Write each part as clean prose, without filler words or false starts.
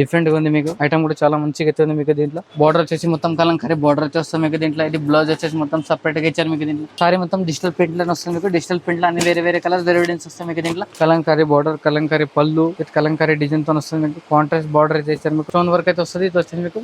Different గా ఉంది. మీకు ఐటమ్ కూడా చాలా మంచిగా అయితే ఉంది. మీకు దీంట్లో బార్డర్ వచ్చేసి మొత్తం కలంకారీ బార్డర్ అయితే వస్తుంది. మీకు దీంట్లో ఇది బ్లౌజ్ వచ్చేసి మొత్తం సపరేట్ గా ఇచ్చారు. మీకు దీంట్లో సారీ మొత్తం డిజిటల్ ప్రింట్ లో వస్తుంది. మీకు డిజిటల్ ప్రింట్ లో అన్ని వేరే వేరే కలర్స్ వేరియన్స్ వస్తాయి. మీకు దీంట్లో కలంకారీ బార్డర్, కలంకారీ పళ్ళు విత్ కలంకారీ డిజైన్ తో వస్తుంది. మీకు కాంట్రాస్ట్ బార్డర్ అయితే ఇచ్చారు. మీకు స్టోన్ వర్క్ అయితే వస్తుంది. ఇది వచ్చేసి మీకు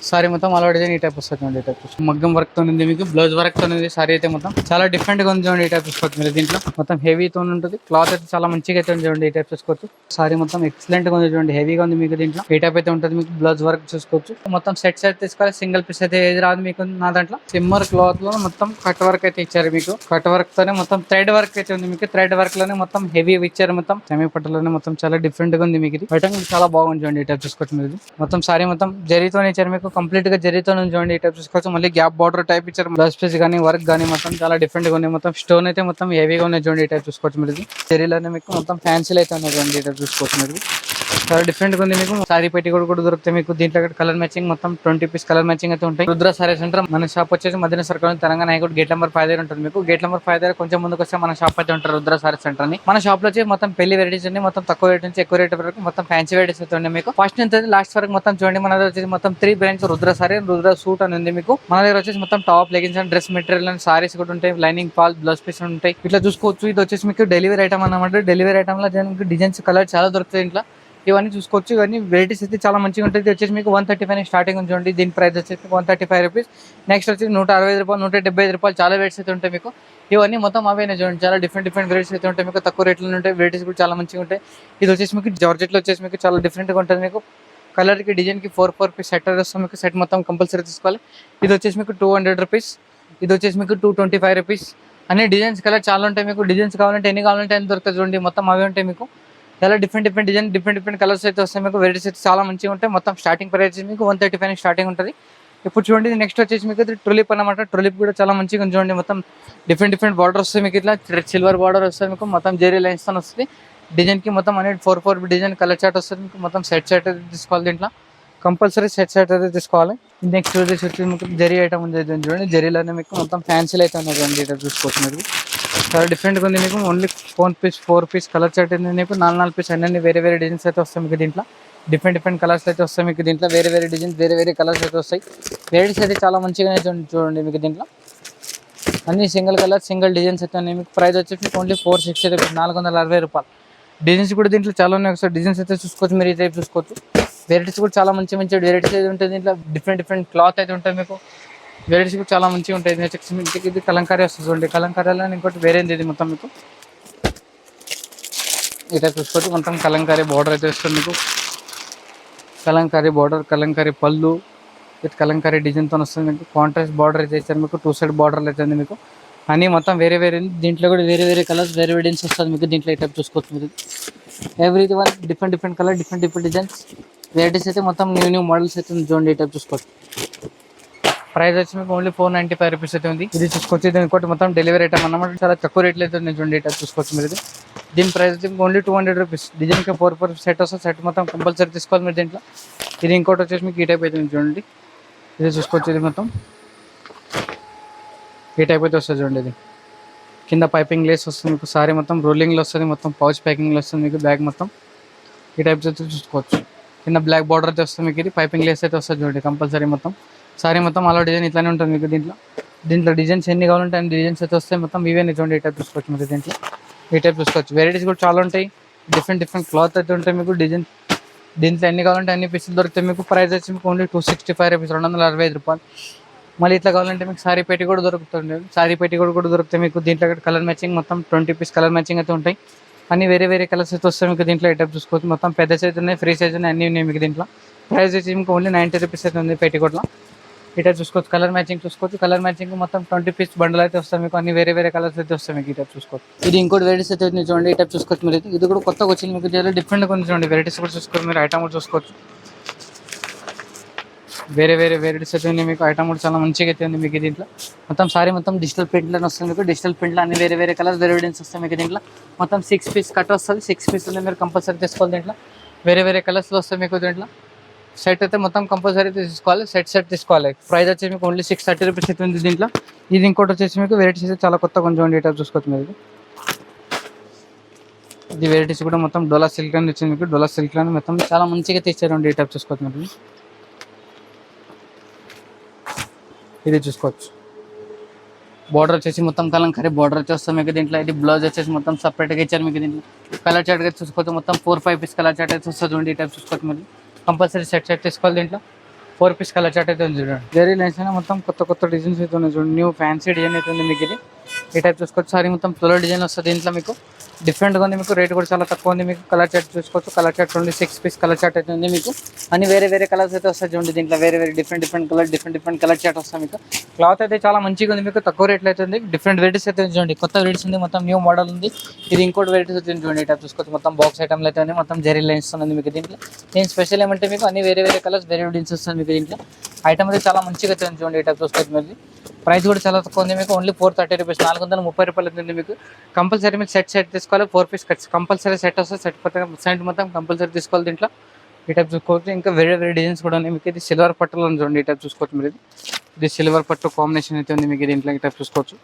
సారీ మొత్తం అలా డిజైన్ ఈ టైప్ వస్తుంది. ఈ టైప్ మగ్గం వర్క్ తో ఉంది. మీకు బ్లౌజ్ వర్క్ తో ఉంది. సారీ అయితే మొత్తం చాలా డిఫరెంట్ గా ఉంది. చూడండి ఈ టైప్ చూసుకోవచ్చు. మీరు దీంట్లో మొత్తం హెవీ తో ఉంటుంది. క్లాత్ అయితే చాలా మంచిగా అయితే ఉంది. చూడండి ఈ టైప్ చూసుకోవచ్చు. సారీ మొత్తం ఎక్సలెంట్ గా ఉంది. చూడండి హెవీగా ఉంది. మీకు దీంట్లో ఈ టైప్ అయితే ఉంటుంది. మీకు బ్లౌజ్ వర్క్ చూసుకోవచ్చు. మొత్తం సెట్స్ అయితే తీసుకోవాలి. సింగిల్ పీస్ అయితే ఏది రాదు. మీకు నా దాంట్లో సిమ్మర్ క్లాత్ లో మొత్తం కట్ వర్క్ అయితే ఇచ్చారు. మీకు కట్ వర్క్ తోనే మొత్తం థ్రెడ్ వర్క్ అయితే ఉంది. మీకు థ్రెడ్ వర్క్ లోనే మొత్తం హెవీ ఇచ్చారు. మొత్తం సెమీ పట్టులోనే మొత్తం చాలా డిఫరెంట్ గా ఉంది. మీకు ఇది ఐటమ్ చాలా బాగుంది. చూడండి ఈ టైప్ చూసుకోవచ్చు. మీరు మొత్తం సారీ మొత్తం జరీతోనే ఇచ్చారు. మీకు కంప్లీట్ గా జరీతో చూడండి ఈ టైప్ చూసుకోవచ్చు. మళ్ళీ గ్యాప్ బార్డర్ టైప్ ఇచ్చారు. బ్లౌజ్ పీస్ కానీ వర్క్ కానీ మొత్తం చాలా డిఫరెంట్ గా ఉంది. మొత్తం స్టోన్ అయితే మొత్తం హెవీగా ఉన్నాయి. చూడండి ఈ టైప్ చూసుకోవచ్చు. మీరు జరీలోనే మీకు మొత్తం ఫ్యాన్సీలు అయితే ఉన్నాయి. చూడండి ఈ టైప్ చూసుకోవచ్చు. మీరు చాలా డిఫరెంట్ గా ఉంది. మీకు సారీ పెట్టి కూడా దొరుకుతాయి. మీకు దీంట్లో కలర్ మ్యాచింగ్ మొత్తం 20 పీస్ కలర్ మ్యాచింగ్ అయితే ఉంటాయి. రుద్ర సారీ సెంటర్ మన షాప్ వచ్చేసి Madina circle Telangana high court gate number 5 దగ్గర ఉంటుంది. మీకు గేట్ నెంబర్ 5 దగ్గర కొంచెం ముందుకు వస్తే మన షాప్ అయితే ఉంటారు. రుద్ర సారీ సెంటర్ అని మన షాప్ లో వచ్చి మొత్తం పెళ్లి వెరైటీస్ ఉన్నాయి. మొత్తం తక్కువ రేట్ నుంచి ఎక్కువ రేట్ వరకు మొత్తం ఫ్యాన్సీ వెరైటీస్ అయితే ఉన్నాయి. మీకు ఫస్ట్ నుంచి లాస్ట్ వరకు మొత్తం చూడండి. మన దగ్గర వచ్చేసి మొత్తం 3 brands Rudra sorry, Rudra suit అని ఉంది. మీకు మన దగ్గర వచ్చేసి మొత్తం top leggings and dress material and saris కూడా ఉంటాయి. లైనింగ్ ఫాల్ బ్లౌజ్ పీస్ ఉంటాయి. ఇట్లా చూసుకోవచ్చు. ఇది వచ్చేసి మీకు డెలివరీ ఐటమ్ అన్నమాట. డెలివరీ ఐటమ్ లో డిజైన్స్ కలర్ చాలా దొరుకుతాయి. ఇంట్లో ఇవన్నీ చూసుకోవచ్చు. ఇవన్నీ వెరైటీస్ అయితే చాలా మంచిగా ఉంటుంది. ఇది వచ్చేసి మీకు 135 స్టార్టింగ్ ఉంచండి. దీని ప్రైస్ వచ్చేసి 135 రూపీస్. నెక్స్ట్ వచ్చి 160 రూపాయలు, 175 రూపాయలు చాలా రేట్స్ అయితే ఉంటాయి. మీకు ఇవన్నీ మొత్తం అవే చూడండి. చాలా డిఫరెంట్ వెరైటీస్ అయితే ఉంటాయి. మీకు తక్కువ రేట్లు ఉంటాయి. వెరైటీస్ కూడా చాలా మంచిగా ఉంటాయి. ఇది వచ్చేసి మీకు జార్జెట్ లో వచ్చేసి మీకు చాలా డిఫరెంట్ గా ఉంటుంది. మీకు కలర్ కి డిజైన్ కి 4 పీస్ సెట్ వస్తుంది. మీకు సెట్ మొత్తం కంపల్సరీ తీసుకోవాలి. ఇది వచ్చేసి మీకు 200 రూపీస్. ఇది వచ్చేసి మీకు 225 రూపీస్. అన్ని డిజైన్స్ కలర్ చాలా ఉంటాయి. మీకు డిజైన్స్ కావాలంటే ఎన్ని కావాలంటే ఎన్ని దొరుకుతాయి. చూడండి మొత్తం అవే ఉంటాయి. మీకు చాలా డిఫరెంట్ డిజైన్ డిఫరెంట్ కలర్స్ అయితే వస్తాయి. మీకు వెరైటీస్ అయితే చాలా మంచిగా ఉంటాయి. మొత్తం స్టార్టింగ్ ప్రైస్ మీకు 135 స్టార్టింగ్ ఉంటుంది. ఇప్పుడు చూడండి నెక్స్ట్ వచ్చేసి మీకు ట్రులిప్ అనమాట. ట్రులిప్ కూడా చాలా మంచిగా ఉంది. చూడండి మొత్తం డిఫరెంట్ బార్డర్ వస్తుంది. మీకు ఇట్లా సిల్వర్ బార్డర్ వస్తుంది. మీకు మొత్తం జెరీ లైన్స్ తో వస్తుంది. డిజైన్ కి మొత్తం అనేది 4 డిజైన్ కలర్ చార్ట్ వస్తుంది. మీకు మొత్తం సెట్ అయితే తీసుకోవాలి. దీంట్లో కంపల్సరీ సెట్ అయితే తీసుకోవాలి. నెక్స్ట్ వచ్చేసి మీకు జరీ ఐటమ్ ఉంది. చూడండి జరీలోనే మీకు మొత్తం ఫ్యాన్సీలు అయితే ఉన్నాయి. చూడండి చూసుకోవచ్చు. మీరు చాలా డిఫరెంట్ గా ఉంది. మీకు ఓన్లీ 4 పీస్ కలర్ చార్ట్ ఉంది. మీకు 4 పీస్ అన్ని వేరే డిజైన్స్ అయితే వస్తాయి. మీకు దీంట్లో డిఫరెంట్ కలర్స్ అయితే వస్తాయి. మీకు దీంట్లో వేరే డిజైన్స్ వేరే కలర్స్ అయితే వస్తాయి. వెరైటీస్ అయితే చాలా మంచిగా చూడండి. మీకు దీంట్లో అన్ని సింగిల్ కలర్ సింగిల్ డిజైన్స్ అయితే ఉన్నాయి. మీకు ప్రైస్ వచ్చేసి ఓన్లీ 460 రూపీస్, 460 రూపాయలు. డిజైన్స్ కూడా దీంట్లో చాలా ఉన్నాయి. ఒకసారి డిజైన్స్ అయితే చూసుకోవచ్చు. మీరు ఈ టైప్ చూసుకోవచ్చు. వెరైటీస్ కూడా చాలా మంచి వెరైటీస్ అయితే ఉంటాయి. దీంట్లో డిఫరెంట్ క్లాత్ అయితే ఉంటాయి. మీకు వెరైటీస్ కూడా చాలా మంచిగా ఉంటాయి. ఇది కలంకారీ వస్తుంది. చూడండి కలంకారీలో ఇంకోటి వేరేది ఇది మొత్తం మీకు ఇట్లా చూసుకోవచ్చు. మొత్తం కలంకారీ బార్డర్ అయితే వస్తుంది. మీకు కలంకారీ బార్డర్, కలంకారీ పళ్ళు విత్ కలంకారీ డిజైన్తో వస్తుంది. మీకు కాంట్రాస్ట్ బార్డర్ అయితే ఇచ్చారు. మీకు 2 సైడ్ బార్డర్ అయితే ఉంది. మీకు అన్నీ మొత్తం వేరే దీంట్లో కూడా వేరే కలర్స్ వేరే డిజైన్స్ వస్తుంది. మీకు దీంట్లో ఈ టైప్ చూసుకోవచ్చు. మీరు every one different colour different designs varieties అయితే మొత్తం న్యూ మోడల్స్ అయితే చూడండి. ఈ టైప్ చూసుకోవచ్చు. ప్రైస్ వచ్చి మీకు ఓన్లీ 495 రూపీస్ అయితే ఉంది. ఇది చూసుకోవచ్చు. ఇది ఇంకోటి మొత్తం డెలివరీ ఐటమ్ అన్నమాట. చాలా తక్కువ రేట్లు అయితే ఉంది. చూడండి ఇట్లా చూసుకోవచ్చు. మీరు దీని ప్రైస్ వచ్చి ఓన్లీ 200 రూపీస్. డిజైన్కి 4 సెట్ వస్తుంది. సెట్ మొత్తం కంపల్సరీ తీసుకోవాలి మీరు దీంట్లో. ఇది ఇంకోటి వచ్చేసి మీకు ఈ టైప్ అయితే ఉంది. చూడండి ఇది చూసుకోవచ్చు. ఇది మొత్తం ఈ టైప్ అయితే వస్తుంది. చూడండి ఇది కింద పైపింగ్ లేస్ వస్తుంది. మీకు సారీ మొత్తం రోలింగ్లో వస్తుంది. మొత్తం పౌచ్ ప్యాకింగ్లో వస్తుంది. మీకు బ్యాగ్ మొత్తం ఈ టైప్ అయితే చూసుకోవచ్చు. కింద బ్లాక్ బార్డర్ అయితే వస్తుంది. మీకు ఇది పైపింగ్ లేస్ అయితే వస్తుంది. చూడండి కంపల్సరీ మొత్తం సారీ మొత్తం అలా డిజైన్ ఇట్లానే ఉంటుంది. మీకు దీంట్లో డిజైన్స్ ఎన్ని కావాలంటే అన్ని డిజైన్స్ అయితే వస్తాయి. మొత్తం ఇవే చూడండి. ఈ టైప్ చూసుకోవచ్చు. మీరు దీంట్లో ఈ టైప్ చూసుకోవచ్చు. వెరైటీస్ కూడా చాలా ఉంటాయి. డిఫరెంట్ క్లాత్ అయితే ఉంటాయి. మీకు డిజైన్ దీంట్లో ఎన్ని కావాలంటే అన్ని పీసులు దొరుకుతాయి. మీకు ప్రైస్ వచ్చి మీకు ఓన్లీ 265 రూపీస్, 265 రూపాయలు. మళ్ళీ ఇట్లా కావాలంటే మీకు సారీ పెట్టి కూడా దొరుకుతుంది. సారీ పెట్టి కూడా దొరుకుతాయి. మీకు దీంట్లో కలర్ మ్యాచింగ్ మొత్తం 20 పీస్ కలర్ మ్యాచింగ్ అయితే ఉంటాయి. అన్ని వేరే కలర్స్ అయితే వస్తాయి. మీకు దీంట్లో ఈ టైప్ చూసుకోవచ్చు. మొత్తం పెద్ద సైజ్ ఉన్నాయి, ఫ్రీ సైజ్ ఉన్నాయి, అన్నీ ఉన్నాయి. మీకు దీంట్లో ప్రైస్ వచ్చి మీకు ఓన్లీ 90 రూపీస్ అయితే ఉంది పెట్టికోట్లో. ఈ టైప్ చూసుకోవచ్చు. కలర్ మ్యాచింగ్ చూసుకోవచ్చు. కలర్ మ్యాచింగ్ మొత్తం 20 పీస్ బండల్ అయితే వస్తాయి. మీకు అన్ని వేరే కలర్స్ అయితే వస్తాయి. మీకు ఈ టైప్ చూసుకోవచ్చు. ఇది ఇంకోటి వెరైటీస్ అయితే చూడండి. ఈ టైప్ చూసుకోవచ్చు. మీరు ఇది కూడా కొత్తగా వచ్చింది. మీకు చాలా డిఫరెంట్గా ఉంది. చూడండి వెరైటీస్ కూడా చూసుకోవచ్చు. మీరు ఐటమ్ కూడా చూసుకోవచ్చు. వేరే వెరైటీస్ అయితే ఉన్నాయి. మీకు ఐటమ్ కూడా చాలా మంచిగా అయితే ఉంది. మీకు దీంట్లో మొత్తం సారీ మొత్తం డిజిటల్ ప్రింట్లో వస్తుంది. మీకు డిజిటల్ ప్రింట్లో అన్ని వేరే కలర్స్ వెరైటీస్ వస్తాయి. మీకు దీంట్లో మొత్తం 6 పీస్ కట్ వస్తుంది. 6 పీస్ మీరు కంపల్సరీ తీసుకోవాలి. దీంట్లో వేరే కలర్స్లో వస్తాయి. మీకు దీంట్లో సెట్ అయితే మొత్తం కంపల్సరీ తీసుకోవాలి. సెట్ తీసుకోవాలి. ప్రైస్ వచ్చి మీకు ఓన్లీ 630 రూపీస్ అయితే ఉంది దీంట్లో. ఇది ఇంకోటి వచ్చేసి మీకు వెరైటీస్ అయితే చాలా కొత్తగా కొంచెం ఈ టైప్ చూసుకోవచ్చు. మీరు ఇది వెరైటీస్ కూడా మొత్తం డోలా సిల్క్ అని వచ్చింది మీకు. డోలా సిల్క్ అని మొత్తం చాలా మంచిగా తెచ్చారండి. ఈ టైప్ చూసుకోవచ్చు మీరు. ఇది చూసుకోవచ్చు. బార్డర్ వచ్చేసి మొత్తం కలంకారీ బార్డర్ వచ్చేస్తాం మీకు దీంట్లో. ఇది బ్లౌజ్ వచ్చేసి మొత్తం సపరేట్గా ఇచ్చారు మీకు దీంట్లో. కలర్ చార్ట్గా చూసుకోవచ్చు. మొత్తం 4-5 పీస్ కలర్ చార్ట్ అయితే వస్తుంది చూడండి. ఈ టైప్ చూసుకోవచ్చు మీరు. కంపల్సరీ సెట్ తీసుకోవాలి దీంట్లో. 4 పీస్ కలర్ చార్ట్ అయితే ఉంది చూడండి. వెరీ లైన్స్ అయినా మొత్తం కొత్త డిజైన్స్ అయితే ఉన్నాయి చూడండి. న్యూ ఫ్యాన్సీ డిజైన్ అయితే ఉంది మీకు ఇది. ఈ టైప్ చూసుకోవచ్చు. సారీ మొత్తం ఫ్లోరల్ డిజైన్ వస్తుంది దీంట్లో మీకు. డిఫరెంట్గా ఉంది మీకు. రేట్ కూడా చాలా తక్కువ ఉంది మీకు. కలర్ చార్ట్ చూసుకోవచ్చు. Colour chart only 6 piece colour chart అయితే ఉంది మీకు. అన్ని వేరే కలర్స్ అయితే వస్తాయి చూడండి దీంట్లో. వేరే different colour different colour chart వస్తాయి మీకు. క్లాత్ అయితే చాలా మంచిగా ఉంది మీకు. తక్కువ రేట్లో అయితే ఉంది. డిఫరెంట్ వెరైటీస్ అయితే చూడండి. కొత్త వెరైటీస్ ఉంది. మొత్తం న్యూ మోడల్ ఉంది. ఇది ఇంకోటి వెరైటీస్ వచ్చింది చూడండి. ఈ టైప్ చూసుకోవచ్చు. మొత్తం బాక్స్ ఐటమ్లు అయితే ఉంది. మొత్తం జెరీ లైన్స్ ఉంది మీకు దీంట్లో. నేను స్పెషల్ ఏమంటే మీకు అన్ని వేరే కలర్స్ వేరే డిజైన్స్ వస్తుంది మీకు దీంట్లో. ఐటమ్ అయితే చాలా మంచిగా అయితే ఉంది చూడండి. ఈ టైప్ చూసుకోవచ్చు మీరు. ప్రైస్ కూడా చాలా తక్కువ ఉంది మీకు. ఓన్లీ 430 రూపీస్, 430 రూపాయలు అవుతుంది మీకు. కంపల్సరీ మీకు సెట్ తీసుకోవాలి. 4 పీస్ కట్స్ కంపల్సరీ సెట్ వస్తుంది. సెట్ మొత్తం కంపల్సరీ తీసుకోవాలి దీంట్లో. ఈ టైప్ చూసుకోవచ్చు. ఇంకా వేరే డిజైన్స్ కూడా ఉన్నాయి మీకు. ఇది సిల్వర్ పట్టులో ఉంది చూడండి. ఈ టైప్ చూసుకోవచ్చు మీరు. ఇది సిల్వర్ పట్టు కాంబినేషన్ అయితే ఉంది మీకు దీంట్లో. ఈ టైప్ చూసుకోవచ్చు.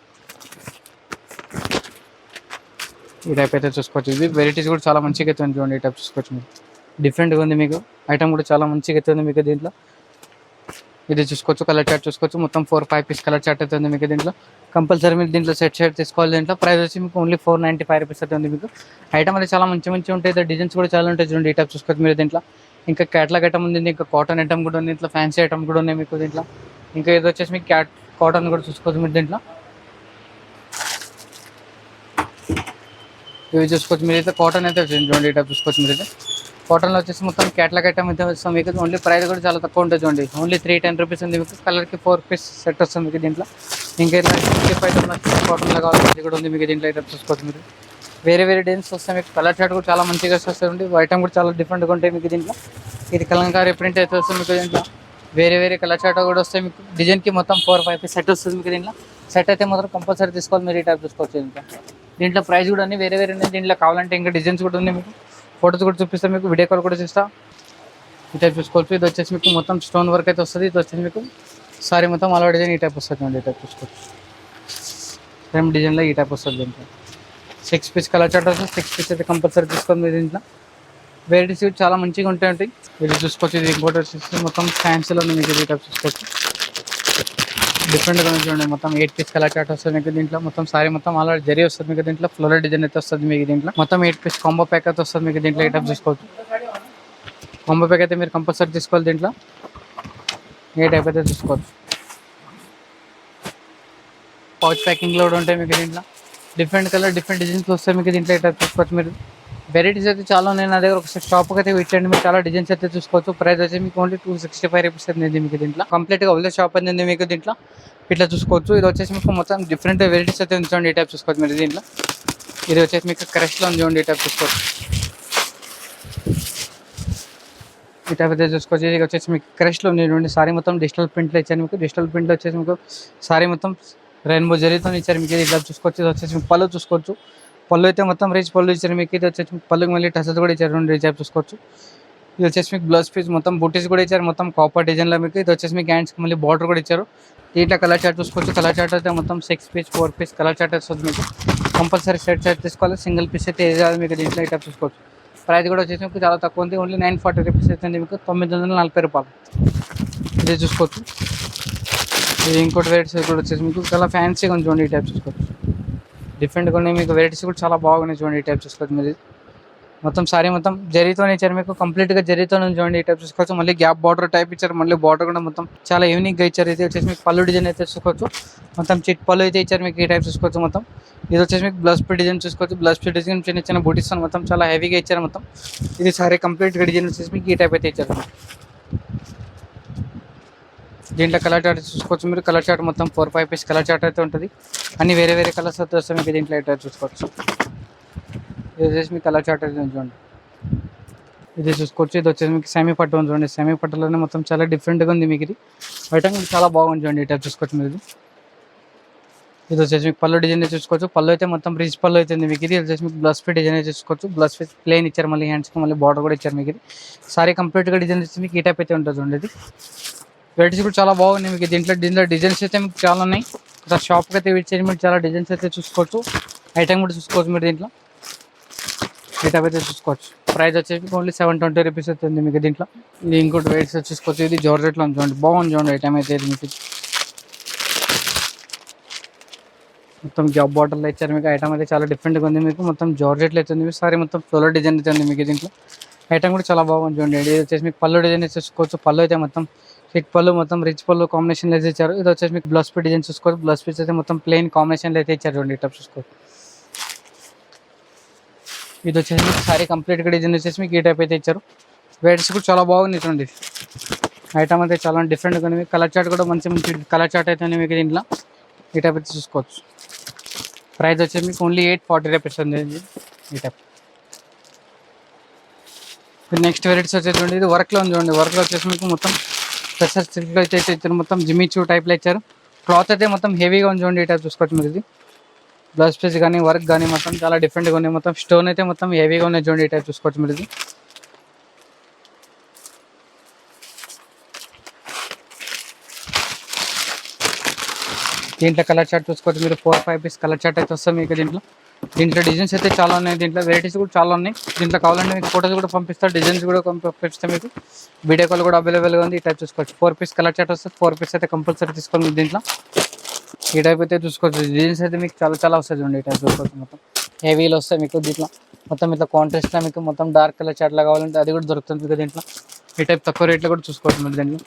ఈ టైప్ అయితే చూసుకోవచ్చు. ఇది వెరైటీస్ కూడా చాలా మంచిగా అయితే ఉంది చూడండి. ఈ టైప్ చూసుకోవచ్చు మీరు. డిఫరెంట్గా ఉంది మీకు. ఐటమ్ కూడా చాలా మంచిగా అయితే ఉంది మీకు దీంట్లో. ఇది చూసుకోవచ్చు. కలర్ చార్ట్ చూసుకోవచ్చు. మొత్తం 4-5 పీస్ కలర్ చార్ట్ అయితే ఉంది మీకు దీంట్లో. కంపల్సరీ మీరు దీంట్లో సెట్ తీసుకోవాలి దీంట్లో. ప్రైస్ వచ్చి మీకు ఓన్లీ 495 రూపీస్ అయితే ఉంది మీకు. ఐటమ్ అయితే చాలా మంచి ఉంటాయి. డిజైన్స్ కూడా చాలా ఉంటాయి చూడండి. ఈ టైప్ చూసుకోవచ్చు మీరు దీంట్లో. ఇంకా క్యాట్లాగ్ ఐటమ్ ఉంది. ఇంకా కాటన్ ఐటమ్ కూడా ఉంది దీంట్లో. ఫ్యాన్సీ ఐటమ్ కూడా ఉన్నాయి మీకు దీంట్లో. ఇంకా ఇది వచ్చేసి మీకు కాటన్ కూడా చూసుకోవచ్చు మీరు దీంట్లో. ఇవి చూసుకోవచ్చు మీరు. అయితే కాటన్ అయితే వచ్చింది చూడండి. ఈ టైప్ చూసుకోవచ్చు మీరు. అయితే కాటన్లో వచ్చేసి మొత్తం క్యాట్లాగ్ ఐటమ్ అయితే వస్తాం మీకు. ఓన్లీ ప్రైస్ కూడా చాలా తక్కువ ఉంటుంది చూడండి. ఓన్లీ 310 రూపీస్ ఉంది మీకు. కలర్కి 4 పీస్ సెట్ వస్తుంది మీకు దీంట్లో. ఇంకా ఇలా ఐటమ్ కాటన్లో కావాలి అది కూడా ఉంది మీకు దీంట్లో. ఐటమ్ చూసుకోవచ్చు మీరు. వేరే డిజైన్స్ వస్తాయి మీకు. కలర్ చార్ట్ కూడా చాలా మంచిగా వస్తుంది. ఐటమ్ కూడా చాలా డిఫరెంట్గా ఉంటాయి మీకు దీంట్లో. ఇది కలంకారీ ప్రింట్ అయితే వస్తుంది మీకు దీంట్లో. వేరే కలర్ చార్ట్ కూడా వస్తాయి మీకు. డిజైన్కి మొత్తం 4-5 పీస్ సెట్ వస్తుంది మీకు దీంట్లో. సెట్ అయితే మాత్రం కంపల్సరీ తీసుకోవాలి మీరు. ఈ టైప్ చూసుకోవచ్చు దీంట్లో ప్రైస్ కూడా అన్ని వేరే ఉన్నాయి దీంట్లో. కావాలంటే ఇంకా డిజైన్స్ కూడా ఉంది మీకు. ఫోటోస్ కూడా చూపిస్తాను మీకు. వీడియో కాల్ కూడా చేస్తా. ఈ టైప్ చూసుకోవచ్చు. ఇది వచ్చేసి మీకు మొత్తం స్టోన్ వర్క్ అయితే వస్తుంది. ఇది వచ్చేసి మీకు సారీ మొత్తం అలా డిజైన్ ఈ టైప్ వస్తుంది అండి. ఈ టైప్ చూసుకోవచ్చు. సేమ్ డిజైన్లో ఈ టైప్ వస్తుంది దీంట్లో. 6 పీస్ కలర్ చార్ట్ వస్తుంది. 6 పీస్ అయితే కంపల్సరీ తీసుకోండి మీరు దీంట్లో. వెరైటీస్ చాలా మంచిగా ఉంటాయి. ఇది చూసుకోవచ్చు. ఇది ఇంకోటి వచ్చేసి మొత్తం ఫ్యాన్సీలో ఉంది మీకు. ఈ టైప్ చూసుకోవచ్చు. డిఫరెంట్గా చూడండి. మొత్తం 8 పీస్ కలర్ చార్ట్ వస్తుంది మీకు దీంట్లో. మొత్తం సారీ మొత్తం అలా జరీ వస్తుంది మీకు దీంట్లో. ఫ్లోరల్ డిజైన్ అయితే వస్తుంది మీకు దీంట్లో. మొత్తం 8 పీస్ కాంబో ప్యాక్ అయితే వస్తుంది మీకు దీంట్లో. ఈ టైప్ చూసుకోవచ్చు. కాంబో ప్యాక్ అయితే మీరు కంపల్సరీ తీసుకోవాలి దీంట్లో. ఏ టైప్ అయితే చూసుకోవచ్చు. పౌచ్ ప్యాకింగ్లో కూడా ఉంటాయి మీకు దీంట్లో. డిఫరెంట్ కలర్ డిఫరెంట్ డిజైన్స్ వస్తాయి మీకు దీంట్లో. ఈ టైప్ చూసుకోవచ్చు మీరు. వెరైటీస్ అయితే చాలా ఉన్నాయి నా దగ్గర. ఒకసారి షాప్కి అయితే ఇచ్చండి. మీరు చాలా డిజైన్స్ అయితే చూసుకోవచ్చు. ప్రైస్ వచ్చి మీకు ఓన్లీ 265 రూపీస్ ఉంది మీకు దీంట్లో. కంప్లీట్గా అవులే షాప్ అనేది మీకు దీంట్లో. ఇట్లా చూసుకోవచ్చు. ఇది వచ్చేసి మీకు మొత్తం డిఫరెంట్ వెరైటీస్ అయితే ఉంచండి. ఈ టైప్ చూసుకోవచ్చు మీరు దీంట్లో. ఇది వచ్చేసి మీకు క్రష్లో ఉంచండి. ఈ టైప్ చూసుకోవచ్చు. ఈ టైప్ అయితే చూసుకోవచ్చు. ఇది వచ్చేసి మీకు క్రష్లో ఉంది. సారీ మొత్తం డిజిటల్ ప్రింట్లో ఇచ్చాను మీకు. డిజిటల్ ప్రింట్లో వచ్చేసి మీకు సారీ మొత్తం రెయిన్బో జరీతో ఇచ్చారు మీకు. ఇట్లా చూసుకోవచ్చు. ఇది వచ్చేసి మీకు పళ్ళు చూసుకోవచ్చు. పళ్ళు అయితే మొత్తం రిచ్ పళ్ళు ఇచ్చారు మీకు. ఇది వచ్చేసి పళ్ళుకి మళ్ళీ టసెస్ కూడా ఇచ్చారు. 2 టైప్ చూసుకోవచ్చు. ఇది వచ్చేసి మీకు బ్లౌజ్ పీస్ మొత్తం బూటీస్ కూడా ఇచ్చారు. మొత్తం కాపర్ డిజైన్లో మీకు. ఇది వచ్చేసి మీకు హ్యాండ్స్కి మళ్ళీ బార్డర్ కూడా ఇచ్చారు. దీంట్లో కలర్ చార్ట్ చూసుకోవచ్చు. కలర్ చార్ట్ అయితే మొత్తం 6 పీస్ 4 పీస్ కలర్ చార్ట్ వస్తుంది మీకు. కంపల్సరీ సెట్ తీసుకోవాలి. సింగిల్ పీస్ అయితే ఏది మీకు దీంట్లో. ఈ టైప్ చూసుకోవచ్చు. ప్రైస్ కూడా వచ్చేసి మీకు చాలా తక్కువ ఉంది. ఓన్లీ 940 రూపీస్ అవుతుంది మీకు. 940 రూపాయలు. ఇది చూసుకోవచ్చు. ఇది ఇంకోటి వెరైటీస్ కూడా వచ్చేసి మీకు చాలా ఫ్యాన్సీగా ఉంది చూడండి. ఈ టైప్ చూసుకోవచ్చు. డిఫరెంట్గా ఉన్నాయి మీకు. వెరైటీస్ కూడా చాలా బాగున్నాయి చూడండి. ఈ టైప్ చూసుకోవచ్చు మీరు. మొత్తం సారీ మొత్తం జరీతోనే ఇచ్చారు మీకు. కంప్లీట్గా జరీతోనే చూడండి. ఈ టైప్ చూసుకోవచ్చు. మళ్ళీ గ్యాప్ బార్డర్ టైప్ ఇచ్చారు. మళ్ళీ బార్డర్ కూడా మొత్తం చాలా యూనిక్గా ఇచ్చారు. ఇది వచ్చేసి మీకు పళ్ళు డిజైన్ అయితే చూసుకోవచ్చు. మొత్తం చిట్ పళ్ళు అయితే ఇచ్చారు మీకు. ఈ టైప్ చూసుకోవచ్చు. మొత్తం ఇది వచ్చేసి మీకు బ్లౌజ్ పీస్ డిజైన్ చూసుకోవచ్చు. బ్లౌజ్ పీస్ డిజైన్ చిన్న బూటీస్ మొత్తం చాలా హెవీగా ఇచ్చారు మొత్తం. ఇది సారీ కంప్లీట్గా డిజైన్ వచ్చేసి మీకు ఈ టైప్ అయితే ఇచ్చారు. దీంట్లో కలర్ చార్ట్ చూసుకోవచ్చు మీరు. కలర్ చార్ట్ మొత్తం 4-5 పీస్ కలర్ చార్ట్ అయితే ఉంటుంది. అన్ని వేరే కలర్స్ అయితే వస్తాయి మీకు దీంట్లో. అయితే చూసుకోవచ్చు. ఇది వచ్చేసి మీకు కలర్ చార్ట్ అయితే చూడండి. ఇది చూసుకోవచ్చు. ఇది వచ్చేసి మీకు సెమీ పట్టు ఉంది చూడండి. సెమీ పట్టులోనే మొత్తం చాలా డిఫరెంట్గా ఉంది మీకు. ఇది ఐటమ్ కూడా చాలా బాగుంది చూడండి. ఈ టైప్ చూసుకోవచ్చు మీరు. ఇది వచ్చేసి మీకు పళ్ళు డిజైన్ చూసుకోవచ్చు. పళ్ళు అయితే మొత్తం రిచ్ పళ్ళు అయితే ఉంది మీకు. ఇది వచ్చేసి మీకు బ్లౌజ్ పీస్ డిజైన్ చూసుకోవచ్చు. బ్లౌజ్ పీస్ ప్లేన్ ఇచ్చారు. మళ్ళీ హ్యాండ్స్కి మళ్ళీ బార్డర్ కూడా ఇచ్చారు మీకు. ఇది సారీ కంప్లీట్గా డిజైన్ వచ్చి మీకు ఈ టైప్ అయితే ఉంటుంది చూడండి. ఇది వెరైటీస్ కూడా చాలా బాగున్నాయి మీకు. దీంట్లో డిజైన్స్ అయితే మీకు చాలా ఉన్నాయి. షాప్కి అయితే విజిట్ చేయండి. మీరు చాలా డిజైన్స్ అయితే చూసుకోవచ్చు. ఐటమ్ కూడా చూసుకోవచ్చు మీరు దీంట్లో. ఈ టైప్ అయితే చూసుకోవచ్చు. ప్రైస్ వచ్చేసి ఓన్లీ 720 రూపీస్ అవుతుంది మీకు దీంట్లో. ఇది ఇంకోటి వెయిట్స్ చూసుకోవచ్చు. ఇది జార్జెట్లో చూడండి, బాగుంది చూడండి ఐటమ్ అయితే. ఇది మీకు మొత్తం జాబ్ బాటిల్ ఇచ్చారు మీకు. ఐటమ్ అయితే చాలా డిఫరెంట్గా ఉంది మీకు. మొత్తం జార్జెట్లో అవుతుంది మీకు. సారీ మొత్తం ఫ్లోరల్ డిజైన్ అవుతుంది మీకు దీంట్లో. ఐటమ్ కూడా చాలా బాగుంది చూడండి. ఇది వచ్చేసి మీకు పళ్ళు డిజైన్ చూసుకోవచ్చు. పళ్ళు అయితే మొత్తం హిట్ పళ్ళు, మొత్తం రిచ్ పళ్ళు కాంబినేషన్లో అయితే ఇచ్చారు. ఇది వచ్చేసి మీకు బ్లౌజ్ పీస్ డిజైన్ చూసుకోవచ్చు. బ్లౌజ్ పీస్ అయితే మొత్తం ప్లెయిన్ కాంబినేషన్లో అయితే ఇచ్చారు చూడండి. ఇట్లా చూసుకోవచ్చు. ఇది వచ్చేసి మీకు సారీ కంప్లీట్గా డిజైన్ వచ్చేసి మీకు ఈ టైప్ అయితే ఇచ్చారు. వెయిట్స్ కూడా చాలా బాగుంది చూడండి. ఐటమ్ అయితే చాలా డిఫరెంట్గా ఉంది. కలర్ చార్ట్ కూడా మంచి మంచి కలర్ చార్ట్ అయితే ఉంది మీకు దీంట్లో. ఈ టైప్ అయితే చూసుకోవచ్చు. ప్రైస్ వచ్చేసి మీకు ఓన్లీ 840 రూపీస్ ఉంది ఈ టైప్. నెక్స్ట్ వెరైటీస్ వచ్చేసి చూడండి. ఇది వర్క్లో ఉంది చూడండి. వర్క్లో వచ్చేసి మీకు మొత్తం స్పెషల్ సిల్క్ అయితే ఇచ్చారు. మొత్తం జిమ్మిచూ టైప్లో ఇచ్చారు. క్లాత్ అయితే మొత్తం హెవీగా ఉంది చూడండి. ఈ టైప్ చూసుకోవచ్చు మీరు. ఇది బ్లౌజ్ పీస్ కానీ వర్క్ కానీ మొత్తం చాలా డిఫరెంట్గా ఉన్నాయి. మొత్తం స్టోన్ అయితే మొత్తం హెవీగా ఉన్నాయి చూడండి. ఈ టైప్ చూసుకోవచ్చు మీరు. ఇది దీంట్లో కలర్ చార్ట్ చూసుకోవచ్చు మీరు. 4-5 పీస్ కలర్ చార్ట్ అయితే వస్తాయి మీకు దీంట్లో. దీంట్లో డిజైన్స్ అయితే చాలా ఉన్నాయి. దీంట్లో వెరైటీస్ కూడా చాలా ఉన్నాయి. దీంట్లో కావాలంటే మీకు ఫోటోస్ కూడా పంపిస్తారు, డిజైన్స్ కూడా పంపిస్తాం మీకు. వీడియో కాల్ కూడా అవైలబుల్గా ఉంది. ఈ టైప్ చూసుకోవచ్చు. 4 పీస్ కలర్ చార్ట్ వస్తుంది. 4 పీస్ అయితే కంపల్సరీ తీసుకోండి మీకు దీంట్లో. ఈ టైప్ అయితే చూసుకోవచ్చు. డిజైన్స్ అయితే మీకు చాలా చాలా వస్తాయి చూడండి. ఈ టైప్ చూసుకోవచ్చు. మొత్తం హెవీలో వస్తాయి మీకు దీంట్లో. మొత్తం ఇట్లా కాంట్రాస్ట్లో మీకు మొత్తం డార్క్ కలర్ చార్ట్లో కావాలంటే అది కూడా దొరుకుతుంది మీకు దీంట్లో. ఈ టైప్ తక్కువ రేట్లో కూడా చూసుకోవచ్చు మీరు దీంట్లో.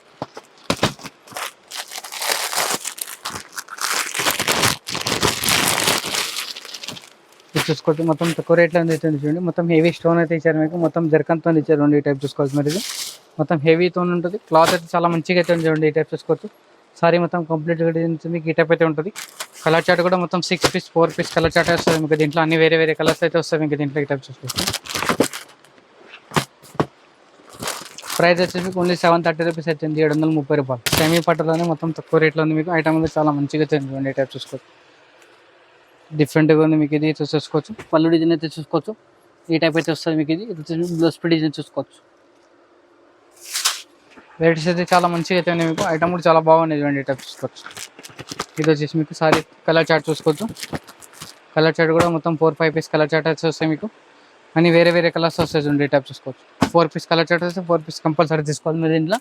చూసుకోవచ్చు. మొత్తం తక్కువ రేట్లో అయితే చూడండి. మొత్తం హెవీ స్టోన్ అయితే ఇచ్చారు మీకు. మొత్తం జర్కన్తో ఇచ్చారు చూడండి. ఈ టైప్ చూసుకోవచ్చు మరి. ఇది మొత్తం హెవీతో ఉంటుంది. క్లాత్ అయితే చాలా మంచిగా అయితే చూడండి. ఈ టైప్ చూసుకోవచ్చు. సారీ మొత్తం కంప్లీట్గా మీకు ఈ టైప్ అయితే ఉంటుంది. కలర్ చార్ట్ కూడా మొత్తం 6 పీస్ 4 పీస్ కలర్ చార్ట్ వస్తుంది మీకు దీంట్లో. అన్ని వేరే వేరే కలర్స్ అయితే వస్తాయి మీకు దీంట్లో. ఈ టైప్ చూసుకోవచ్చు. ప్రైస్ వచ్చేసి మీకు ఓన్లీ 730 రూపీస్ అవుతుంది. 730 రూపాయలు. సెమీ పట్టులోనే మొత్తం తక్కువ రేట్లో ఉంది మీకు. ఐటమ్ అయితే చాలా మంచిగా అయితే చూడండి. ఈ టైప్ చూసుకోవచ్చు. డిఫరెంట్గా ఉంది మీకు. ఇది చూసుకోవచ్చు. పళ్ళు డిజైన్ అయితే చూసుకోవచ్చు. ఈ టైప్ అయితే వస్తుంది మీకు. ఇది వచ్చేసి బ్లౌజ్ పీస్ డిజైన్ చూసుకోవచ్చు. వెరైటీస్ అయితే చాలా మంచిగా అయితే ఉన్నాయి మీకు. ఐటమ్ కూడా చాలా బాగున్నాయి చూడండి. ఈ టైప్ చూసుకోవచ్చు. ఇది వచ్చేసి మీకు సారీ కలర్ చార్ట్ చూసుకోవచ్చు. కలర్ చార్ట్ కూడా మొత్తం 4-5 పీస్ కలర్ చార్ట్ అయితే వస్తాయి మీకు. అన్ని వేరే వేరే కలర్స్ వస్తాయి చూడండి. ఈ టైప్ చూసుకోవచ్చు. 4 పీస్ కలర్ చార్ట్ వస్తే 4 పీస్ కంపల్సరీ తీసుకోవాలి మీరు దీంట్లో.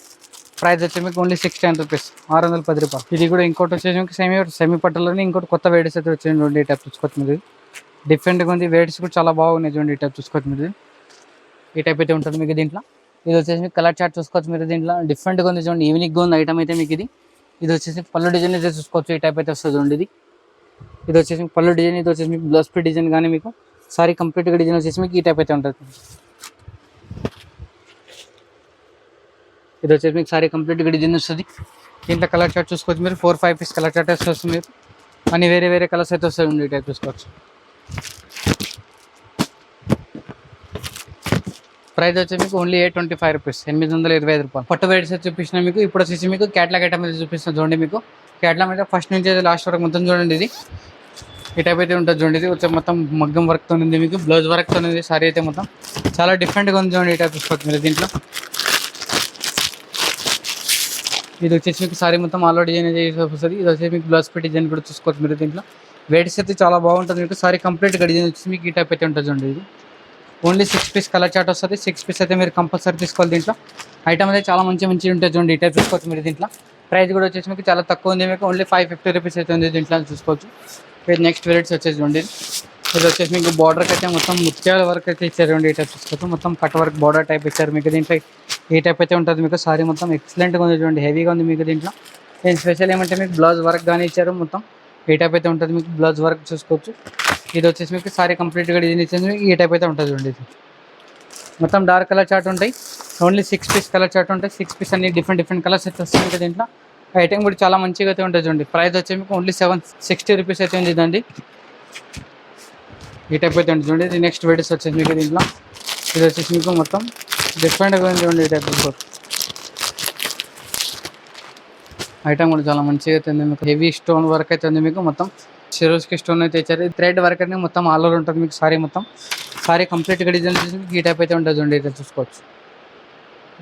ప్రైస్ వచ్చి మీకు ఓన్లీ 610 రూపీస్, 610 రూపాయలు. ఇది కూడా ఇంకోటి వచ్చేసి మీకు సెమీ పట్టులోనే ఇంకోటి కొత్త వెరైటీస్ అయితే వచ్చేయండి చూడండి. ఈ టైప్ చూసుకోవచ్చు మీరు. డిఫరెంట్గా ఉంది. వెరైటీస్ కూడా చాలా బాగున్నాయి చూడండి. ఈ టైప్ చూసుకోవచ్చు మీరు. ఈ టైప్ అయితే ఉంటుంది మీకు దీంట్లో. ఇది వచ్చేసి మీకు కలర్ చార్ట్ చూసుకోవచ్చు మీరు దీంట్లో. డిఫరెంట్గా ఉంది చూడండి. ఈవినింగ్గా ఉంది ఐటమ్ అయితే మీకు. ఇది వచ్చేసి పళ్ళు డిజైన్ అయితే చూసుకోవచ్చు. ఈ టైప్ అయితే వస్తుంది చూడండి. ఇది వచ్చేసి పళ్ళు డిజైన్. ఇది వచ్చేసి మీకు బ్లౌజ్ పీస్ డిజైన్ కానీ మీకు సారీ కంప్లీట్గా డిజైన్ వచ్చేసి మీకు ఈ టైప్ అయితే ఉంటుంది. ఇది వచ్చేసి మీకు సారీ కంప్లీట్గా డిజైన్ వస్తుంది. దీంట్లో కలర్ చార్ట్ చూసుకోవచ్చు మీరు. 4-5 పీస్ కలర్ చార్ట్ అయితే వస్తుంది మీరు. అన్ని వేరే వేరే కలర్స్ అయితే వస్తాయి. ఈ టైప్ చూసుకోవచ్చు. ప్రైస్ వచ్చి మీకు ఓన్లీ 825 రూపీస్, 825 రూపాయలు. పట్టు వెరైటీస్ అయితే చూపించిన మీకు. ఇప్పుడు వచ్చేసి మీకు క్యాట్లాగ్ ఐటమ్ అయితే చూపిస్తాను చూడండి. మీకు క్యాట్లాగ్ అయితే ఫస్ట్ నుంచి అయితే లాస్ట్ వరకు మొత్తం చూడండి. ఇది ఈ టైప్ అయితే ఉంటుంది చూడండి. ఇది వచ్చి మొత్తం మగ్గం వర్క్తో ఉంది మీకు. బ్లౌజ్ వర్క్తో ఉంది. సారీ అయితే మొత్తం చాలా డిఫరెంట్గా ఉంది చూడండి. ఈ టైప్ చూసుకోవచ్చు మీరు దీంట్లో. ఇది వచ్చేసి మీకు సారీ మొత్తం ఆల్రెడీ డిజైన్ వస్తుంది. ఇది వచ్చేసి మీకు బ్లౌజ్ పీస్ డిజైన్ కూడా చూసుకోవచ్చు మీరు దీంట్లో. వెరైటీస్ అయితే చాలా బాగుంటుంది మీకు. సారీ కంప్లీట్గా డిజైన్ వచ్చేసి మీకు ఈ టైప్ అయితే ఉంటుంది చూడండి. ఇది ఓన్లీ 6 పీస్ కలర్ చార్ట్ వస్తుంది. 6 పీస్ అయితే మీరు కంపల్సరీ తీసుకోవాలి దీంట్లో. ఐటమ్ అయితే చాలా మంచి ఉంటుంది చూడండి. ఈ టైప్ చూసుకోవచ్చు మీరు దీంట్లో. ప్రైస్ కూడా వచ్చేసి మీకు చాలా తక్కువ ఉంది మీకు. ఓన్లీ 550 రూపీస్ అయితే ఉంది దీంట్లో చూసుకోవచ్చు. నెక్స్ట్ వెరైటీస్ వచ్చేసి చూడండి. ఇది వచ్చేసి మీకు బార్డర్కి అయితే మొత్తం ముత్యాల వర్క్ అయితే ఇచ్చారు చూడండి. ఈ టైప్ చూసుకోవచ్చు. మొత్తం కట్ వర్క్ బార్డర్ టైప్ ఇచ్చారు మీకు దీంట్లో. ఈ టైప్ అయితే ఉంటుంది మీకు. సారీ మొత్తం ఎక్సలెంట్గా ఉంది చూడండి. హెవీగా ఉంది మీకు దీంట్లో. నేను స్పెషల్ ఏమంటే మీకు బ్లౌజ్ వర్క్ కానీ ఇచ్చారు మొత్తం. ఈ టైప్ అయితే ఉంటుంది మీకు. బ్లౌజ్ వర్క్ చూసుకోవచ్చు. ఇది వచ్చేసి మీకు సారీ కంప్లీట్గా డిజైన్ ఇచ్చేది మీకు. ఈ టైప్ అయితే ఉంటుంది చూడండి. ఇది మొత్తం డార్క్ కలర్ చార్ట్ ఉంటాయి. ఓన్లీ 6 పీస్ కలర్ చార్ట్ ఉంటాయి. 6 పీస్ అన్ని డిఫరెంట్ కలర్స్ అయితే వస్తాయి మీకు దీంట్లో. ఐటమ్ కూడా చాలా మంచిగా అయితే ఉంటుంది చూడండి. ప్రైస్ వచ్చి మీకు ఓన్లీ 760 రూపీస్ అయితే ఉంది ఇదండి. ఈ టైప్ అయితే ఉంటుంది చూడండి. ఇది నెక్స్ట్ వెరైటీస్ వచ్చేసి మీకు దీంట్లో. ఇది వచ్చేసి మీకు మొత్తం డిఫరెంట్గా ఉంది చూడండి. ఈ టైప్ ఐటమ్ కూడా చాలా మంచిగా అయితే ఉంది మీకు. హెవీ స్టోన్ వర్క్ అయితే ఉంది మీకు. మొత్తం సిరోస్కి స్టోన్ అయితే ఇచ్చారు. థ్రెడ్ వర్క్ అయితే మొత్తం ఆల్ ఓవర్ ఉంటుంది మీకు. సారీ మొత్తం సారీ కంప్లీట్గా డిజైన్ ఈ టైప్ అయితే ఉంటుంది చూడండి. అయితే చూసుకోవచ్చు.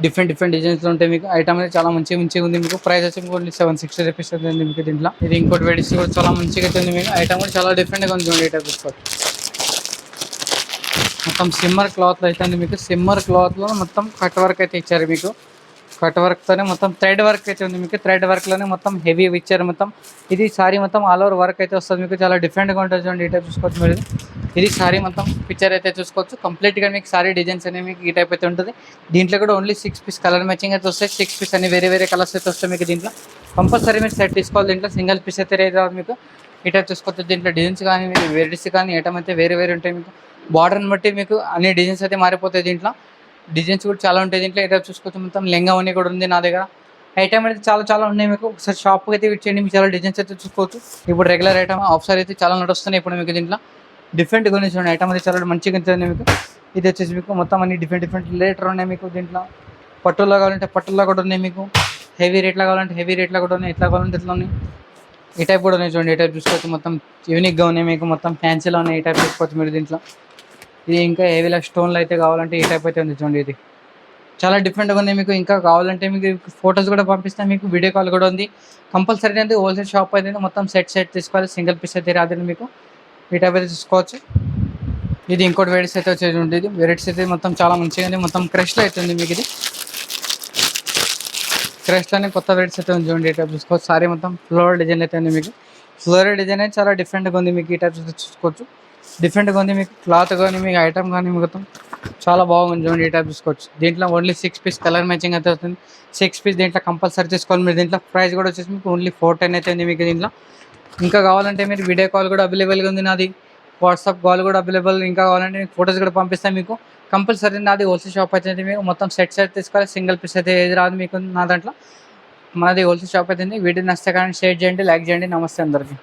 డిఫరెంట్ డిజైన్స్లో ఉంటాయి మీకు. ఐటమ్ అయితే చాలా మంచిగా ఉంది మీకు. ప్రైస్ వచ్చి మీకు ఓన్లీ 760 రూపీస్ అవుతుంది మీకు దీంట్లో. ఇది ఇంకోటి వెరైటీస్ కూడా చాలా మంచిగా అయితే ఉంది మీకు. ఐటమ్ కూడా చాలా డిఫరెంట్గా ఉంది చూడండి. ఈ టైప్ చూసుకోవచ్చు. మొత్తం సిమ్మర్ క్లాత్లో అయితే ఉంది మీకు. సిమ్మర్ క్లాత్లో మొత్తం కట్ వర్క్ అయితే ఇచ్చారు మీకు. కట్ వర్క్తోనే మొత్తం థ్రెడ్ వర్క్ అయితే ఉంది మీకు. థ్రెడ్ వర్క్లోనే మొత్తం హెవీ ఇచ్చారు మొత్తం. ఇది సారీ మొత్తం ఆల్ ఓవర్ వర్క్ అయితే వస్తుంది మీకు. చాలా డిఫరెంట్గా ఉంటుంది చూడండి. ఈ టైప్ చూసుకోవచ్చు మీరు. ఇది సారీ మొత్తం పిక్చర్ అయితే చూసుకోవచ్చు. కంప్లీట్గా మీకు సారీ డిజైన్స్ అనేవి మీకు ఈ టైప్ అయితే ఉంటుంది. దీంట్లో కూడా ఓన్లీ 6 పీస్ కలర్ మ్యాచింగ్ అయితే వస్తాయి. 6 పీస్ అన్ని వేరే వేరే కలర్స్ అయితే వస్తాయి మీకు. దీంట్లో కంపల్సరీ మీరు సెట్ తీసుకోవాలి. దీంట్లో సింగిల్ పీస్ అయితే రాదు మీకు. ఈ టైప్ చూసుకోవచ్చు. దీంట్లో డిజైన్స్ కానీ వెరైటీస్ కానీ ఐటమ్ అయితే వేరే వేరే ఉంటాయి మీకు. బార్డర్ని బట్టి మీకు అన్ని డిజైన్స్ అయితే మారిపోతాయి. దీంట్లో డిజైన్స్ కూడా చాలా ఉంటాయి. దీంట్లో ఐటమ్ చూసుకోవచ్చు. మొత్తం లెంగా అని కూడా ఉంది నా దగ్గర. ఐటమ్ అయితే చాలా ఉన్నాయి మీకు. ఒకసారి షాప్కి అయితే విజిట్ చేయండి. మీకు చాలా డిజైన్స్ అయితే చూసుకోవచ్చు. ఇప్పుడు రెగ్యులర్ ఐటమ్ ఆఫ్ సారీ అయితే చాలా నడుస్తున్నాయి ఇప్పుడు మీకు. దీంట్లో డిఫరెంట్గా ఉన్నాయి చూడండి. ఐటమ్ అయితే చాలా మంచిగా ఉంటుంది మీకు. ఇది వచ్చేసి మీకు మొత్తం అన్ని డిఫరెంట్ రేట్లు ఉన్నాయి మీకు. దీంట్లో పట్టులో కావాలంటే పట్టులో కూడా ఉన్నాయి మీకు. హెవీ రేట్లో కావాలంటే హెవీ రేట్లో కూడా ఉన్నాయి. ఎట్లా కావాలంటే ఇట్లా ఉన్నాయి. ఈ టైప్ కూడా ఉన్నాయి చూడండి. ఈ టైప్ చూసుకోవచ్చు. మొత్తం యూనిక్గా ఉన్నాయి మీకు. మొత్తం ఫ్యాన్సీలో ఉన్నాయి. ఈ టైప్ చూసుకోవచ్చు మీరు. దీంట్లో ఇది ఇంకా హెవీలో స్టోన్లో అయితే కావాలంటే ఈ టైప్ అయితే ఉంది చూడండి. ఇది చాలా డిఫరెంట్గా ఉంది మీకు. ఇంకా కావాలంటే మీకు ఫొటోస్ కూడా పంపిస్తాను మీకు. వీడియో కాల్ కూడా ఉంది. కంపల్సరీ అయితే హోల్సేల్ షాప్ అయితే మొత్తం సెట్ తీసుకోవాలి. సింగిల్ పీస్ అయితే రాదండి మీకు. ఈ టైప్ అయితే చూసుకోవచ్చు. ఇది ఇంకోటి వెరైటీస్ అయితే వచ్చేది ఉంటుంది. వెరైటీస్ అయితే మొత్తం చాలా మంచిగా ఉంది. మొత్తం క్రష్లో అయితే ఉంది మీకు. ఇది క్రష్లోనే కొత్త వెరైటీస్ అయితే ఉంది చూడండి. ఈ టైప్ చూసుకోవచ్చు. సారీ మొత్తం ఫ్లోరల్ డిజైన్ అయితే ఉంది మీకు. ఫ్లోరల్ డిజైన్ అయితే చాలా డిఫరెంట్గా ఉంది మీకు. ఈ టైప్ చూసుకోవచ్చు. డిఫరెంట్గా ఉంది మీకు. క్లాత్ కానీ మీకు ఐటమ్ కానీ మొత్తం చాలా బాగుంది చూడండి. ఈ టైప్ చూసుకోవచ్చు. దీంట్లో ఓన్లీ 6 పీస్ కలర్ మ్యాచింగ్ అయితే వస్తుంది. 6 పీస్ దీంట్లో కంపల్సరీ తీసుకోవాలి మీరు. దీంట్లో ప్రైస్ కూడా వచ్చేసి మీకు ఓన్లీ 410 అయితే ఉంది మీకు. దీంట్లో ఇంకా కావాలంటే మీరు వీడియో కాల్ కూడా అవైలబుల్గా ఉంది నాది. వాట్సాప్ కాల్ కూడా అవైలబుల్. ఇంకా కావాలంటే మీకు ఫొటోస్ కూడా పంపిస్తాను మీకు. కంపల్సరీ నాది హోల్సేల్ షాప్ అయితే మీకు మొత్తం సెట్ తీసుకోవాలి. సింగిల్ పీస్ అయితే ఏది రాదు మీకు. నా దాంట్లో మనది హోల్సేల్ షాప్ అయితే. వీడియో నచ్చితే కానీ షేర్ చేయండి, లైక్ చేయండి. నమస్తే అందరికీ.